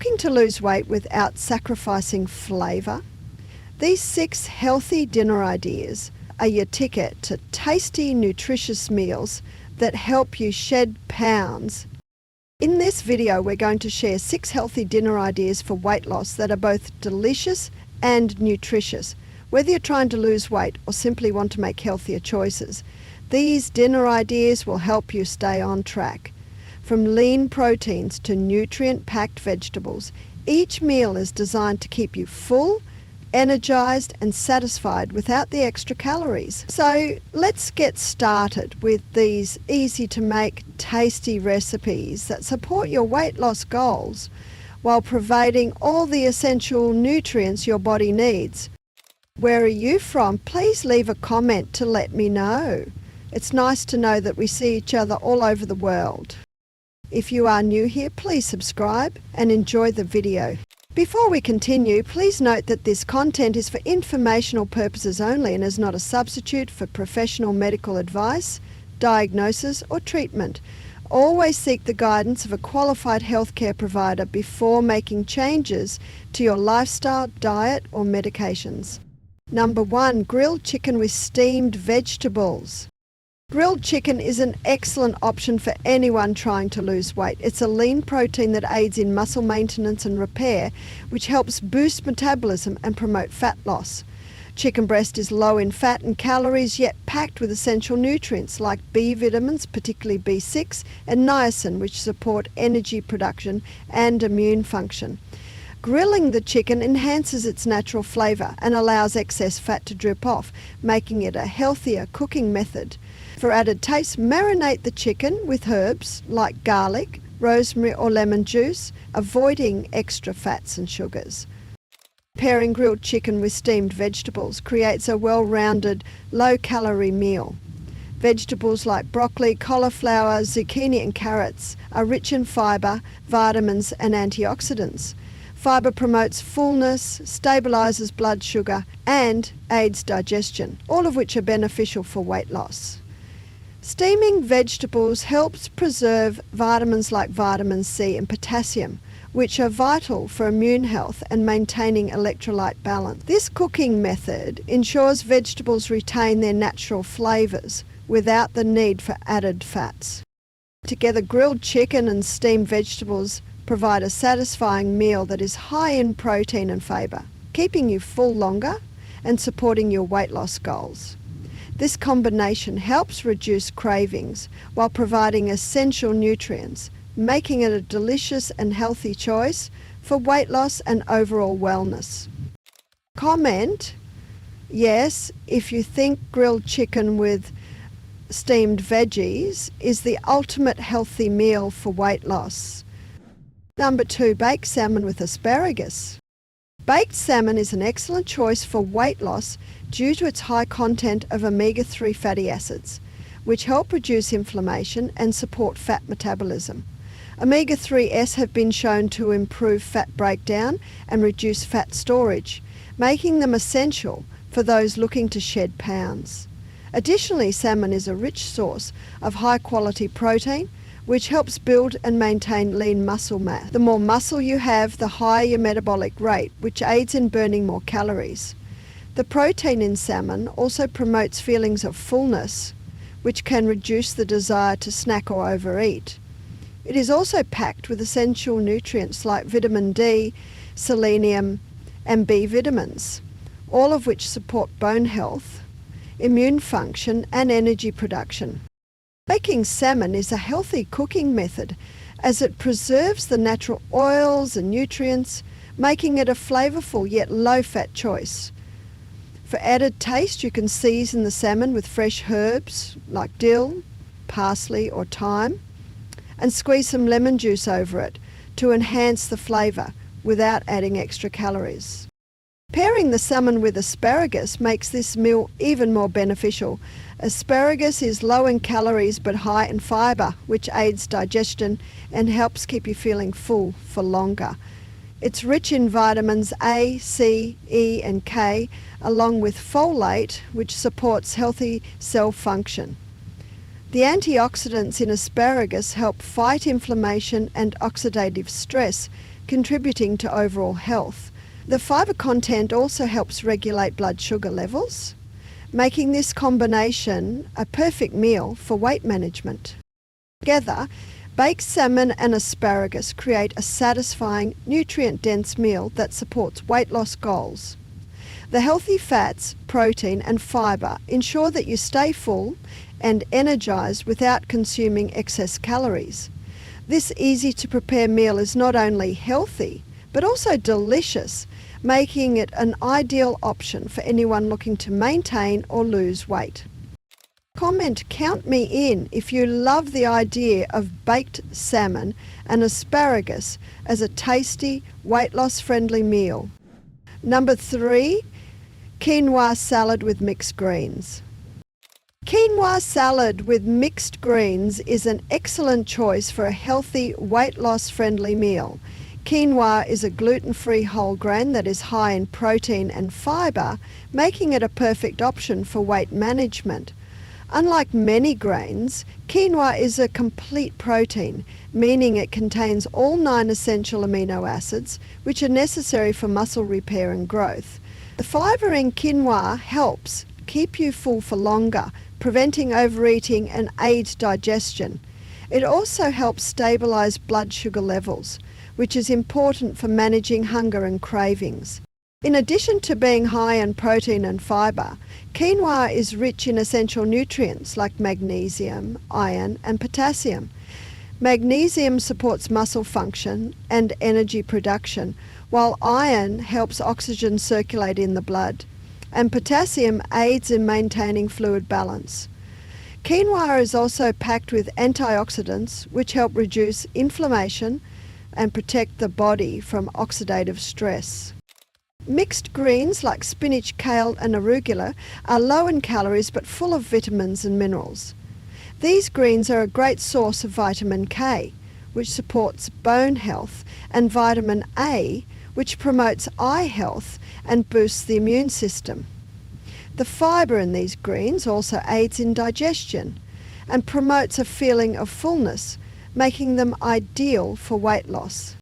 Looking to lose weight without sacrificing flavour? These 6 healthy dinner ideas are your ticket to tasty, nutritious meals that help you shed pounds. In this video, we're going to share 6 healthy dinner ideas for weight loss that are both delicious and nutritious. Whether you're trying to lose weight or simply want to make healthier choices, these dinner ideas will help you stay on track. From lean proteins to nutrient-packed vegetables, each meal is designed to keep you full, energized and satisfied without the extra calories. So let's get started with these easy to make, tasty recipes that support your weight loss goals while providing all the essential nutrients your body needs. Where are you from? Please leave a comment to let me know. It's nice to know that we see each other all over the world. If you are new here, please subscribe and enjoy the video. Before we continue, please note that this content is for informational purposes only and is not a substitute for professional medical advice, diagnosis or treatment. Always seek the guidance of a qualified healthcare provider before making changes to your lifestyle, diet or medications. Number 1, grilled chicken with steamed vegetables. Grilled chicken is an excellent option for anyone trying to lose weight. It's a lean protein that aids in muscle maintenance and repair, which helps boost metabolism and promote fat loss. Chicken breast is low in fat and calories, yet packed with essential nutrients like B vitamins, particularly B6, and niacin, which support energy production and immune function. Grilling the chicken enhances its natural flavour and allows excess fat to drip off, making it a healthier cooking method. For added taste, marinate the chicken with herbs like garlic, rosemary or lemon juice, avoiding extra fats and sugars. Pairing grilled chicken with steamed vegetables creates a well-rounded, low-calorie meal. Vegetables like broccoli, cauliflower, zucchini and carrots are rich in fibre, vitamins and antioxidants. Fibre promotes fullness, stabilises blood sugar and aids digestion, all of which are beneficial for weight loss. Steaming vegetables helps preserve vitamins like vitamin C and potassium, which are vital for immune health and maintaining electrolyte balance. This cooking method ensures vegetables retain their natural flavours without the need for added fats. Together, grilled chicken and steamed vegetables provide a satisfying meal that is high in protein and fibre, keeping you full longer and supporting your weight loss goals. This combination helps reduce cravings while providing essential nutrients, making it a delicious and healthy choice for weight loss and overall wellness. Comment yes if you think grilled chicken with steamed veggies is the ultimate healthy meal for weight loss. Number 2, baked salmon with asparagus. Baked salmon is an excellent choice for weight loss due to its high content of omega-3 fatty acids, which help reduce inflammation and support fat metabolism. Omega-3s have been shown to improve fat breakdown and reduce fat storage, making them essential for those looking to shed pounds. Additionally, salmon is a rich source of high-quality protein, which helps build and maintain lean muscle mass. The more muscle you have, the higher your metabolic rate, which aids in burning more calories. The protein in salmon also promotes feelings of fullness, which can reduce the desire to snack or overeat. It is also packed with essential nutrients like vitamin D, selenium, and B vitamins, all of which support bone health, immune function, and energy production. Baking salmon is a healthy cooking method as it preserves the natural oils and nutrients, making it a flavorful yet low-fat choice. For added taste, you can season the salmon with fresh herbs like dill, parsley or thyme, and squeeze some lemon juice over it to enhance the flavour without adding extra calories. Pairing the salmon with asparagus makes this meal even more beneficial. Asparagus is low in calories but high in fibre, which aids digestion and helps keep you feeling full for longer. It's rich in vitamins A, C, E and K, along with folate, which supports healthy cell function. The antioxidants in asparagus help fight inflammation and oxidative stress, contributing to overall health. The fibre content also helps regulate blood sugar levels, making this combination a perfect meal for weight management. Together, baked salmon and asparagus create a satisfying, nutrient-dense meal that supports weight loss goals. The healthy fats, protein and fibre ensure that you stay full and energised without consuming excess calories. This easy-to-prepare meal is not only healthy, but also delicious, making it an ideal option for anyone looking to maintain or lose weight. Comment "Count me in" if you love the idea of baked salmon and asparagus as a tasty, weight loss friendly meal. Number 3, quinoa salad with mixed greens. Quinoa salad with mixed greens is an excellent choice for a healthy, weight loss friendly meal. Quinoa is a gluten-free whole grain that is high in protein and fibre, making it a perfect option for weight management. Unlike many grains, quinoa is a complete protein, meaning it contains all 9 essential amino acids, which are necessary for muscle repair and growth. The fibre in quinoa helps keep you full for longer, preventing overeating and aids digestion. It also helps stabilise blood sugar levels, which is important for managing hunger and cravings. In addition to being high in protein and fibre, quinoa is rich in essential nutrients like magnesium, iron and potassium. Magnesium supports muscle function and energy production, while iron helps oxygen circulate in the blood, and potassium aids in maintaining fluid balance. Quinoa is also packed with antioxidants which help reduce inflammation and protect the body from oxidative stress. Mixed greens like spinach, kale and arugula are low in calories but full of vitamins and minerals. These greens are a great source of vitamin K, which supports bone health, and vitamin A, which promotes eye health and boosts the immune system. The fibre in these greens also aids in digestion and promotes a feeling of fullness, making them ideal for weight loss.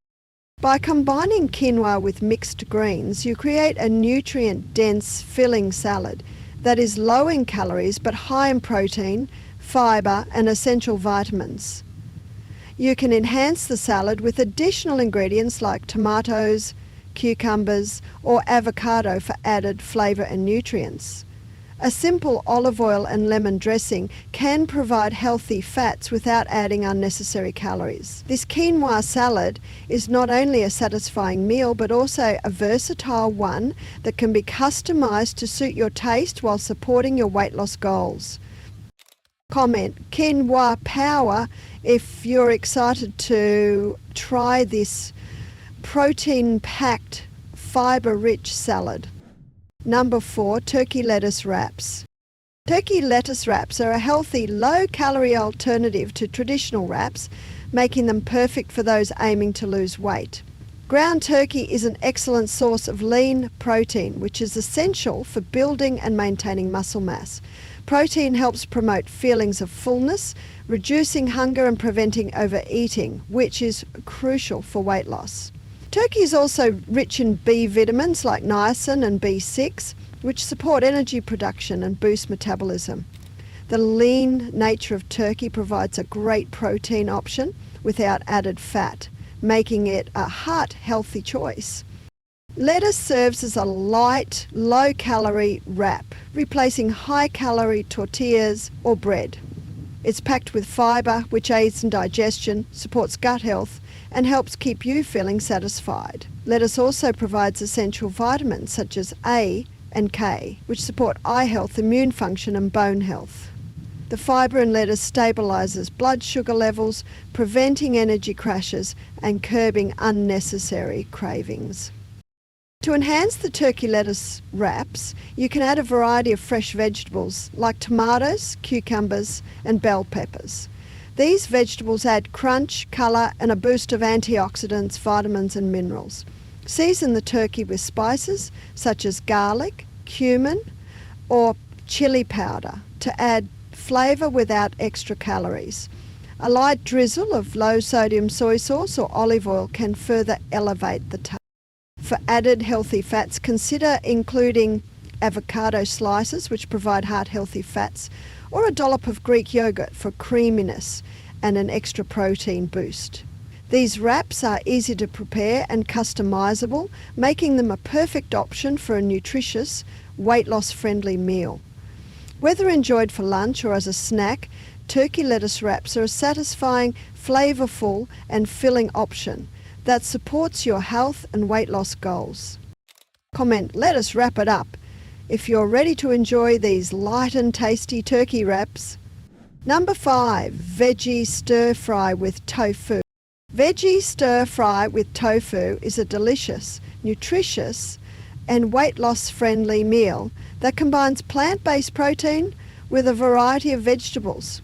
By combining quinoa with mixed greens, you create a nutrient-dense, filling salad that is low in calories but high in protein, fibre and essential vitamins. You can enhance the salad with additional ingredients like tomatoes, cucumbers or avocado for added flavour and nutrients. A simple olive oil and lemon dressing can provide healthy fats without adding unnecessary calories. This quinoa salad is not only a satisfying meal but also a versatile one that can be customised to suit your taste while supporting your weight loss goals. Comment "Quinoa power" if you're excited to try this protein-packed, fibre-rich salad. Number 4, turkey lettuce wraps. Turkey lettuce wraps are a healthy, low-calorie alternative to traditional wraps, making them perfect for those aiming to lose weight. Ground turkey is an excellent source of lean protein, which is essential for building and maintaining muscle mass. Protein helps promote feelings of fullness, reducing hunger and preventing overeating, which is crucial for weight loss. Turkey is also rich in B vitamins like niacin and B6, which support energy production and boost metabolism. The lean nature of turkey provides a great protein option without added fat, making it a heart-healthy choice. Lettuce serves as a light, low-calorie wrap, replacing high-calorie tortillas or bread. It's packed with fibre, which aids in digestion, supports gut health, and helps keep you feeling satisfied. Lettuce also provides essential vitamins such as A and K, which support eye health, immune function, and bone health. The fibre in lettuce stabilises blood sugar levels, preventing energy crashes and curbing unnecessary cravings. To enhance the turkey lettuce wraps, you can add a variety of fresh vegetables like tomatoes, cucumbers, and bell peppers. These vegetables add crunch, colour, and a boost of antioxidants, vitamins, and minerals. Season the turkey with spices such as garlic, cumin, or chili powder to add flavour without extra calories. A light drizzle of low-sodium soy sauce or olive oil can further elevate the taste. For added healthy fats, consider including avocado slices, which provide heart-healthy fats, or a dollop of Greek yogurt for creaminess and an extra protein boost. These wraps are easy to prepare and customizable, making them a perfect option for a nutritious, weight loss friendly meal. Whether enjoyed for lunch or as a snack, turkey lettuce wraps are a satisfying, flavorful and filling option that supports your health and weight loss goals. Comment, let us wrap it up, if you're ready to enjoy these light and tasty turkey wraps. Number 5, veggie stir fry with tofu. Veggie stir fry with tofu is a delicious, nutritious and weight loss friendly meal that combines plant-based protein with a variety of vegetables.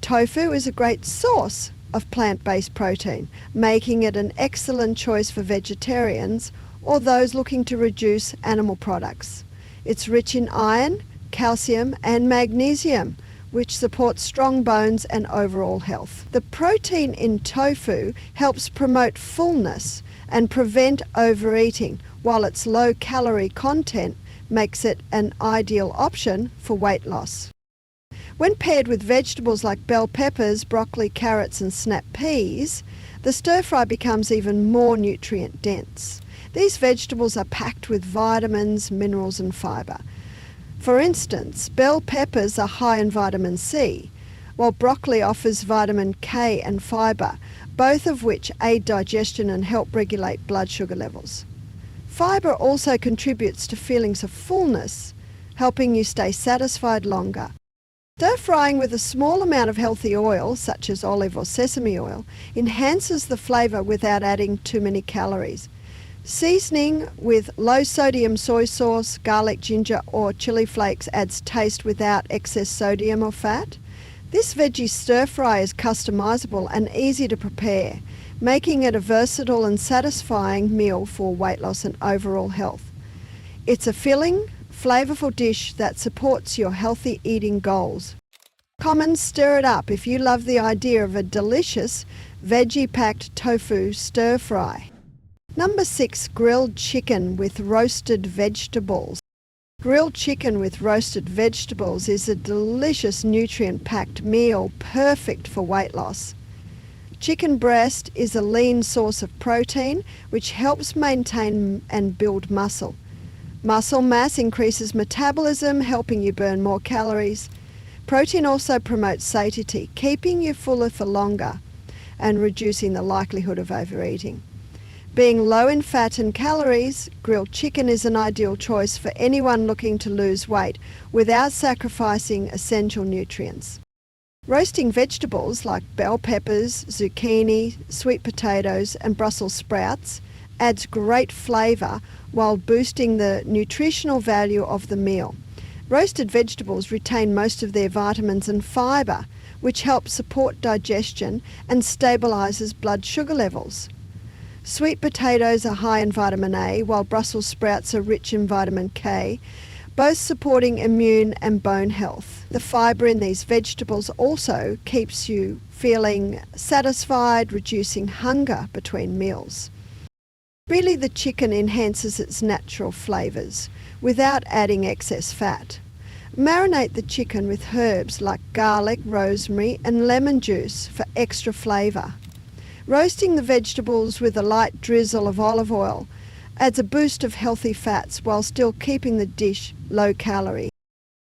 Tofu is a great source of plant-based protein, making it an excellent choice for vegetarians or those looking to reduce animal products. It's rich in iron, calcium and magnesium, which supports strong bones and overall health. The protein in tofu helps promote fullness and prevent overeating, while its low calorie content makes it an ideal option for weight loss. When paired with vegetables like bell peppers, broccoli, carrots and snap peas, the stir fry becomes even more nutrient dense. These vegetables are packed with vitamins, minerals and fibre. For instance, bell peppers are high in vitamin C, while broccoli offers vitamin K and fibre, both of which aid digestion and help regulate blood sugar levels. Fibre also contributes to feelings of fullness, helping you stay satisfied longer. Stir frying with a small amount of healthy oil, such as olive or sesame oil, enhances the flavour without adding too many calories. Seasoning with low-sodium soy sauce, garlic, ginger or chili flakes adds taste without excess sodium or fat. This veggie stir-fry is customizable and easy to prepare, making it a versatile and satisfying meal for weight loss and overall health. It's a filling, flavorful dish that supports your healthy eating goals. Comment, stir it up if you love the idea of a delicious veggie-packed tofu stir-fry. Number 6, grilled chicken with roasted vegetables. Grilled chicken with roasted vegetables is a delicious nutrient-packed meal perfect for weight loss. Chicken breast is a lean source of protein which helps maintain and build muscle. Muscle mass increases metabolism, helping you burn more calories. Protein also promotes satiety, keeping you fuller for longer and reducing the likelihood of overeating. Being low in fat and calories, grilled chicken is an ideal choice for anyone looking to lose weight without sacrificing essential nutrients. Roasting vegetables like bell peppers, zucchini, sweet potatoes and Brussels sprouts adds great flavour while boosting the nutritional value of the meal. Roasted vegetables retain most of their vitamins and fibre, which helps support digestion and stabilises blood sugar levels. Sweet potatoes are high in vitamin A, while Brussels sprouts are rich in vitamin K, both supporting immune and bone health. The fibre in these vegetables also keeps you feeling satisfied, reducing hunger between meals. Really, the chicken enhances its natural flavours without adding excess fat. Marinate the chicken with herbs like garlic, rosemary and lemon juice for extra flavour. Roasting the vegetables with a light drizzle of olive oil adds a boost of healthy fats while still keeping the dish low calorie.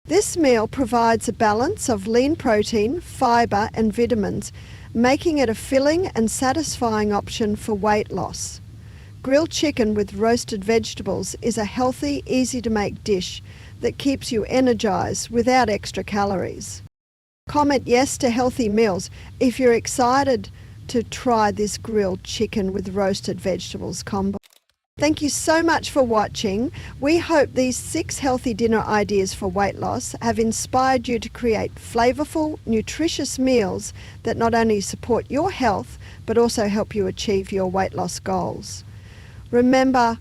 This meal provides a balance of lean protein, fibre and vitamins, making it a filling and satisfying option for weight loss. Grilled chicken with roasted vegetables is a healthy, easy-to-make dish that keeps you energized without extra calories. Comment yes to healthy meals if you're excited to try this grilled chicken with roasted vegetables combo. Thank you so much for watching. We hope these 6 healthy dinner ideas for weight loss have inspired you to create flavorful, nutritious meals that not only support your health, but also help you achieve your weight loss goals. Remember,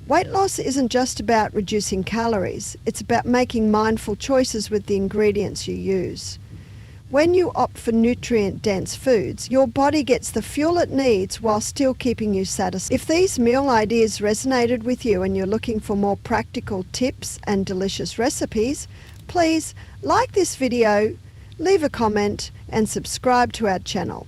weight loss isn't just about reducing calories. It's about making mindful choices with the ingredients you use. When you opt for nutrient-dense foods, your body gets the fuel it needs while still keeping you satisfied. If these meal ideas resonated with you and you're looking for more practical tips and delicious recipes, please like this video, leave a comment and subscribe to our channel.